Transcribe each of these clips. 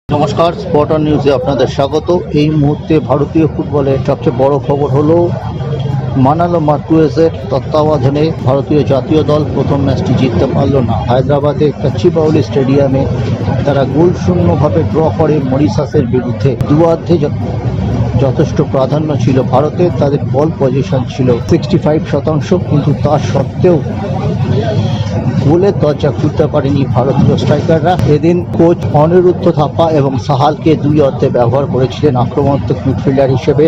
নমস্কার, স্পটার নিউজে আপনাদের স্বাগত। এই মুহূর্তে ভারতীয় ফুটবলের সবচেয়ে বড় খবর হলো মানালো মার্কুয়েজের তত্ত্বাবধানে ভারতীয় জাতীয় দল প্রথম ম্যাচটি জিততে পারল না। হায়দ্রাবাদে কাচিবাউলি স্টেডিয়ামে তারা গোল শূন্যভাবে ড্র করে মরিশাসের বিরুদ্ধে। দুয়ার্ধে যথেষ্ট প্রাধান্য ছিল ভারতের, তাদের বল পজিশন ছিল 65%, কিন্তু তা সত্ত্বেও গোলের দরজা খুলতে পারেনি ভারতীয় স্ট্রাইকাররা। এদিন কোচ অনিরুদ্ধ থাপা এবং সাহালকে দুই অর্ধে ব্যবহার করেছিলেন আক্রমণাত্মক মিডফিল্ডার হিসেবে।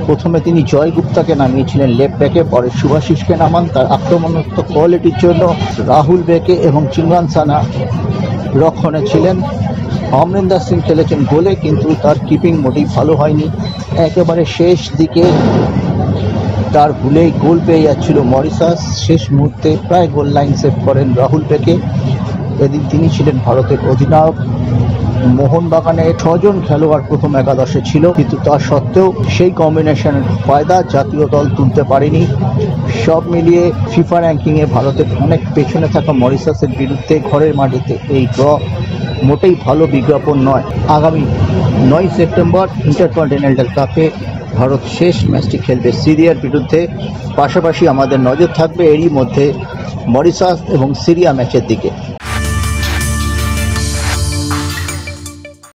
প্রথমে তিনি জয় গুপ্তাকে নামিয়েছিলেন লেফট ব্যাকে, পরে শুভাশিসকে নামান। তার আক্রমণাত্মক কোয়ালিটির জন্য রাহুল বেকে এবং চিঙ্গান সানা রক্ষণে ছিলেন। অমরিন্দর সিং খেলেছেন গোলে, কিন্তু তার কিপিং মোটেই ভালো হয়নি। একেবারে শেষ দিকে তার ভুলেই গোল পেয়ে যাচ্ছিল মরিশাস। শেষ মুহূর্তে প্রায় গোল লাইন সেভ করেন রাহুল বেকে। এদিন তিনি ছিলেন ভারতের অধিনায়ক। মোহনবাগানে 6 জন খেলোয়াড় প্রথম একাদশে ছিল, কিন্তু তা সত্ত্বেও সেই কম্বিনেশনের ফায়দা জাতীয় দল তুলতে পারেনি। সব মিলিয়ে ফিফা র্যাঙ্কিংয়ে ভারতের অনেক পেছনে থাকা মরিশাসের বিরুদ্ধে ঘরের মাটিতে এই ড্র মোটেই ভালো বিজ্ঞাপন নয়। আগামী 9 সেপ্টেম্বর ইন্টারকন্টিনেন্টাল কাপে ভারত শেষ ম্যাচটি খেলবে সিরিয়ার বিরুদ্ধে। পাশাপাশি আমাদের নজর থাকবে এরই মধ্যে মরিশাস এবং সিরিয়া ম্যাচের দিকে।